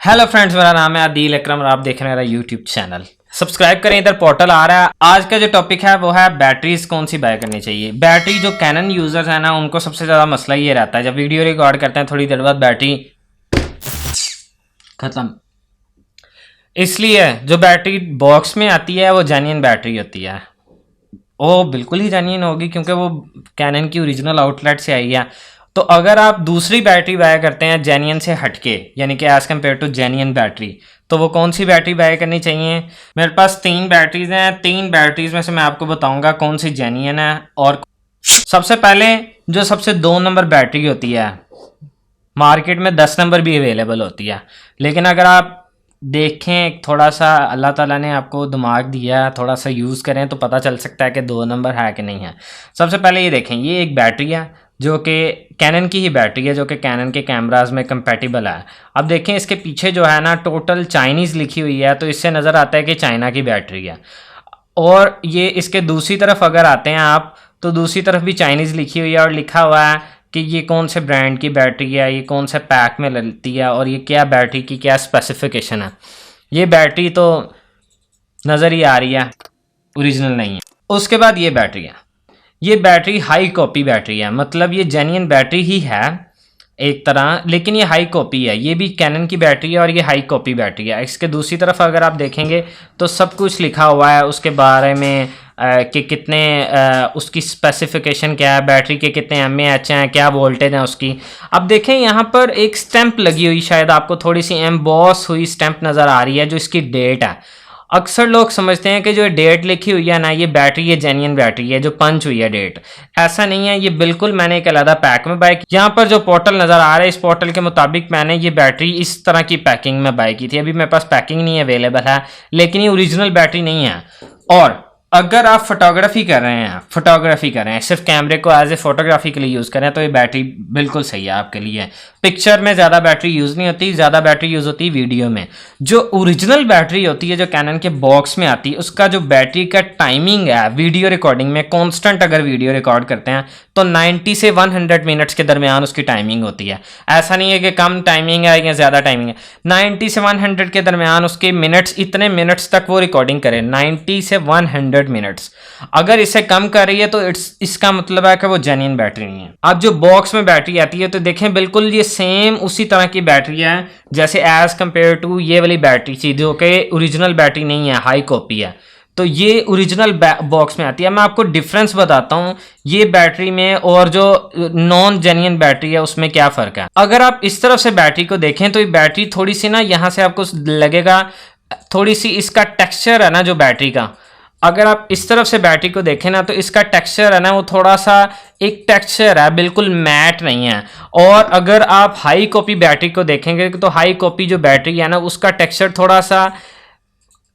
Hello friends, मेरा नाम है आदिल अकरम और आप देख रहे हैं मेरा यूट्यूब चैनल। सब्सक्राइब करें, इधर पोर्टल आ रहा है। आज का जो टॉपिक है वो है बैटरीज कौन सी बाय करनी चाहिए। बैटरी जो कैनन यूजर्स है ना, उनको सबसे ज़्यादा मसला ये रहता है, जब वीडियो रिकॉर्ड करते हैं थोड़ी देर बाद बैटरी खत्म। इसलिए जो बैटरी बॉक्स में आती है वो जेन्युइन बैटरी होती है, वो बिल्कुल ही जेन्युइन होगी क्योंकि वो कैनन की ओरिजिनल आउटलेट से आई है। तो अगर आप दूसरी बैटरी बाय करते हैं जेन्युइन से हटके, यानी कि as compare to genuine battery, तो वो कौन सी बैटरी बाय करनी चाहिए। मेरे पास 3 बैटरीज हैं। 3 बैटरीज में से मैं आपको बताऊंगा कौन सी जेन्युइन है। और सबसे पहले जो सबसे 2 नंबर बैटरी होती है, मार्केट में 10 नंबर भी अवेलेबल होती है, लेकिन अगर आप देखें थोड़ा सा, अल्लाह ताला ने आपको दिमाग दिया, थोड़ा सा यूज़ करें तो पता चल सकता है कि 2 नंबर है कि नहीं है। सबसे पहले ये देखें, ये एक बैटरी है जो कि कैनन की ही बैटरी है, जो कि कैनन के कैमराज में कंपेटिबल है। अब देखें इसके पीछे जो है ना, टोटल चाइनीज़ लिखी हुई है, तो इससे नज़र आता है कि चाइना की बैटरी है। और ये इसके दूसरी तरफ अगर आते हैं आप, तो दूसरी तरफ भी चाइनीज़ लिखी हुई है और लिखा हुआ है कि ये कौन से ब्रांड की बैटरी है, ये कौन से पैक में लगती है और ये क्या बैटरी की क्या स्पेसिफिकेशन है। ये बैटरी तो नज़र ही आ रही है, ओरिजिनल नहीं है। उसके बाद ये बैटरी है, ये बैटरी हाई कॉपी बैटरी है, मतलब ये जेन्युइन बैटरी ही है एक तरह, लेकिन ये हाई कॉपी है। ये भी कैनन की बैटरी है और ये हाई कॉपी बैटरी है। इसके दूसरी तरफ अगर आप देखेंगे तो सब कुछ लिखा हुआ है उसके बारे में कि कितने उसकी स्पेसिफिकेशन क्या है, बैटरी के कितने mAh हैं, क्या वोल्टेज है उसकी। अब देखें यहाँ पर एक स्टैंप लगी हुई, शायद आपको थोड़ी सी एम्बॉस हुई स्टैंप नज़र आ रही है, जो इसकी डेट है। अक्सर लोग समझते हैं कि जो डेट लिखी हुई है ना, ये बैटरी, ये जेन्युइन बैटरी है जो पंच हुई है डेट। ऐसा नहीं है, ये बिल्कुल मैंने एक अलग पैक में बाय की। यहाँ पर जो पोर्टल नज़र आ रहा है, इस पोर्टल के मुताबिक मैंने ये बैटरी इस तरह की पैकिंग में बाय की थी। अभी मेरे पास पैकिंग नहीं अवेलेबल है, लेकिन ये ओरिजिनल बैटरी नहीं है। और अगर आप फोटोग्राफी कर रहे हैं, सिर्फ कैमरे को एज ए फोटोग्राफी के लिए यूज़ करें, तो ये बैटरी बिल्कुल सही है आपके लिए। पिक्चर में ज़्यादा बैटरी यूज़ नहीं होती, ज़्यादा बैटरी यूज़ होती है वीडियो में। जो ओरिजिनल बैटरी होती है, जो कैनन के बॉक्स में आती है, उसका जो बैटरी का टाइमिंग है वीडियो रिकॉर्डिंग में, कॉन्स्टेंट अगर वीडियो रिकॉर्ड करते हैं तो 90 से 100 मिनट्स के दरमियान उसकी टाइमिंग होती है। ऐसा नहीं है कि कम टाइमिंग है या ज़्यादा टाइमिंग है, 90 से 100 के दरमियान उसके मिनट्स, इतने मिनट्स तक वो रिकॉर्डिंग करे, 90 से 100 मिनट्स। अगर इसे कम कर रही है तो इसका मतलब है कि वो जेन्युइन बैटरी नहीं है। अब जो बॉक्स में बैटरी आती है, तो देखें बिल्कुल ये सेम उसी तरह की बैटरी है जैसे एज कंपेयर टू ये वाली बैटरी थी, जो कि ओरिजिनल बैटरी नहीं है, हाई कॉपी है। तो ये ओरिजिनल बॉक्स में आती है। मैं आपको डिफरेंस बताता हूँ ये बैटरी में और जो नॉन जेन्युइन बैटरी है उसमें क्या फ़र्क है। अगर आप इस तरफ से बैटरी को देखें तो ये बैटरी थोड़ी सी ना, यहाँ से आपको लगेगा थोड़ी सी इसका टेक्सचर है ना जो बैटरी का, अगर आप इस तरफ से बैटरी को देखें ना, तो इसका टेक्सचर है ना वो थोड़ा सा एक टेक्सचर है, बिल्कुल मैट नहीं है। और अगर आप हाई कॉपी बैटरी को देखेंगे तो हाई कॉपी जो बैटरी है ना, उसका टेक्सचर थोड़ा सा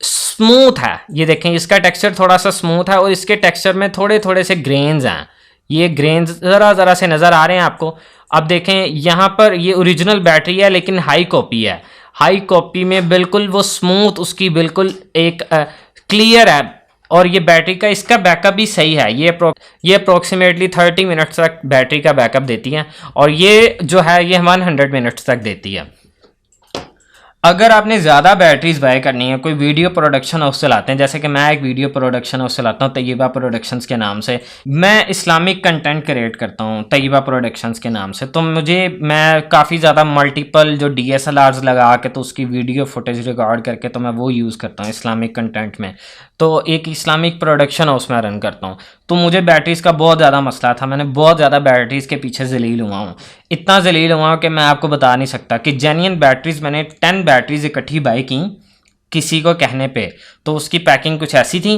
स्मूथ है। ये देखें, इसका टेक्सचर थोड़ा सा स्मूथ है और इसके टेक्सचर में थोड़े थोड़े से ग्रेन्स हैं। ये ग्रेन्स ज़रा से नज़र आ रहे हैं आपको। अब देखें यहाँ पर ये ओरिजिनल बैटरी है लेकिन हाई कॉपी है। हाई कॉपी में बिल्कुल वो स्मूथ, उसकी बिल्कुल एक क्लियर है। और ये बैटरी का, इसका बैकअप भी सही है। ये अप्रोक्सीमेटली 30 मिनट्स तक बैटरी का बैकअप देती है और ये जो है ये 100 मिनट्स तक देती है। अगर आपने ज़्यादा बैटरीज बाय करनी है, कोई वीडियो प्रोडक्शन हाउस चलाते हैं, जैसे कि मैं एक वीडियो प्रोडक्शन हाउस चलाता हूँ तैयबा प्रोडक्शंस के नाम से, मैं इस्लामिक कंटेंट क्रिएट करता हूँ तैयबा प्रोडक्शंस के नाम से। तो मैं काफ़ी ज़्यादा मल्टीपल जो DSLRs लगा के तो उसकी वीडियो फुटेज रिकॉर्ड करके तो मैं वो यूज़ करता हूँ इस्लामिक कंटेंट में। तो एक इस्लामिक प्रोडक्शन हाउस में रन करता हूँ, तो मुझे बैटरीज़ का बहुत ज़्यादा मसला था। मैंने बहुत ज़्यादा बैटरीज़ के पीछे जलील हुआ हूँ, इतना जलील हुआ हूँ कि मैं आपको बता नहीं सकता। कि जेन्युइन बैटरीज़ मैंने 10 बैटरीज इकट्ठी बाई की किसी को कहने पे, तो उसकी पैकिंग कुछ ऐसी थी,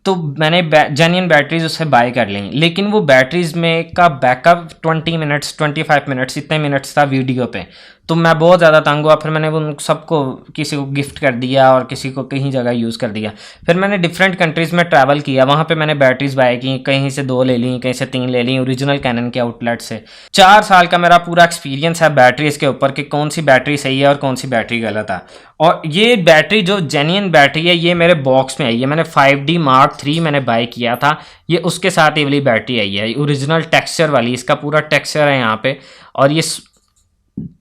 तो मैंने जेन्युइन बैटरीज उससे बाय कर ली। लेकिन वो बैटरीज में का बैकअप 20 मिनट्स 25 मिनट्स इतने मिनट्स था वीडियो पे, तो मैं बहुत ज़्यादा तंग हुआ। फिर मैंने उन सबको, किसी को गिफ्ट कर दिया और किसी को कहीं जगह यूज़ कर दिया। फिर मैंने डिफरेंट कंट्रीज़ में ट्रैवल किया, वहाँ पे मैंने बैटरीज बाय की, कहीं से 2 ले ली, कहीं से 3 ले ली, ओरिजिनल कैनन के आउटलेट से। 4 साल का मेरा पूरा एक्सपीरियंस है बैटरीज़ के ऊपर कि कौन सी बैटरी सही है और कौन सी बैटरी गलत है। और ये बैटरी जो जेन्युइन बैटरी है ये मेरे बॉक्स में आई है। मैंने 5D Mark III मैंने बाय किया था, ये उसके साथ ये वाली बैटरी आई है, ओरिजिनल टेक्सचर वाली। इसका पूरा टेक्सचर है यहाँ पे और ये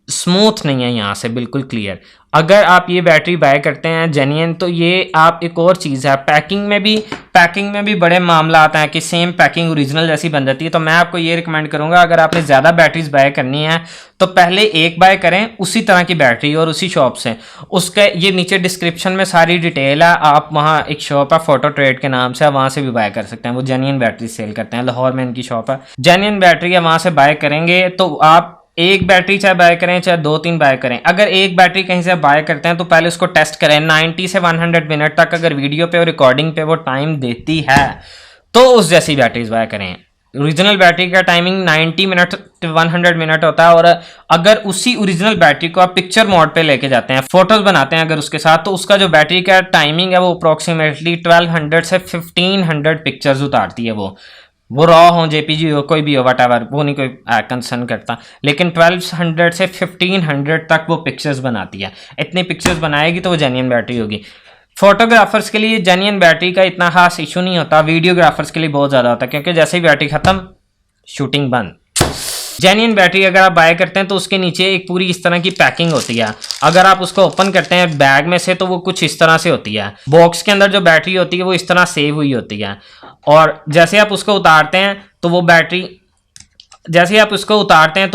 स्मूथ नहीं है यहाँ से, बिल्कुल क्लियर। अगर आप ये बैटरी बाय करते हैं जेन्युइन, तो ये आप एक और चीज़ है, पैकिंग में भी बड़े मामला आता है कि सेम पैकिंग ओरिजिनल जैसी बन जाती है। तो मैं आपको ये रिकमेंड करूंगा, अगर आपने ज़्यादा बैटरीज बाय करनी है तो पहले एक बाय करें उसी तरह की बैटरी और उसी शॉप से। उसका ये नीचे डिस्क्रिप्शन में सारी डिटेल है, आप वहाँ एक शॉप है फोटो ट्रेड के नाम से, वहाँ से भी बाय कर सकते हैं। वो जेन्युइन बैटरी सेल करते हैं, लाहौर में इनकी शॉप है। जेन्युइन बैटरी है, वहाँ से बाय करेंगे तो आप एक बैटरी चाहे बाय करें चाहे 2-3 बाय करें, अगर एक बैटरी कहीं से बाय करते हैं तो पहले उसको टेस्ट करें 90 से 100 मिनट तक। अगर वीडियो पे और रिकॉर्डिंग पे वो टाइम देती है तो उस जैसी बैटरीज बाय करें। ओरिजिनल बैटरी का टाइमिंग 90 मिनट 100 मिनट होता है, और अगर उसी ओरिजिनल बैटरी को आप पिक्चर मोड पे लेके जाते हैं, फोटोज बनाते हैं अगर उसके साथ, तो उसका जो बैटरी का टाइमिंग है वो अप्रोक्सीमेटली 1200 से 1500 पिक्चर्स उतारती है। वो रॉ हो, जेपीजी हो, कोई भी हो, वट एवर, वो नहीं कोई कंसर्न करता, लेकिन 1200 से 1500 तक वो पिक्चर्स बनाती है। इतनी पिक्चर्स बनाएगी तो वो जेन्युइन बैटरी होगी। फोटोग्राफर्स के लिए जेन्युइन बैटरी का इतना खास इशू नहीं होता, वीडियोग्राफर्स के लिए बहुत ज़्यादा होता है, क्योंकि जैसे ही बैटरी ख़त्म शूटिंग बंद। जेन्युइन बैटरी अगर आप बाय करते हैं तो उसके नीचे एक पूरी इस तरह की पैकिंग होती है। अगर आप उसको ओपन करते हैं बैग में से तो वो कुछ इस तरह से होती है। बॉक्स के अंदर जो बैटरी होती है वो इस तरह सेव हुई होती है, और जैसे आप उसको उतारते हैं तो वो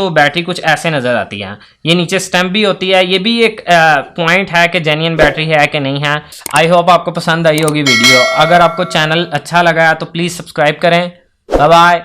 बैटरी कुछ ऐसे नज़र आती है। ये नीचे स्टैम्प भी होती है। ये भी एक पॉइंट है कि जेन्युइन बैटरी है कि नहीं है। आई होप आपको पसंद आई होगी वीडियो। अगर आपको चैनल अच्छा लगा है तो प्लीज़ सब्सक्राइब करें। Bye bye.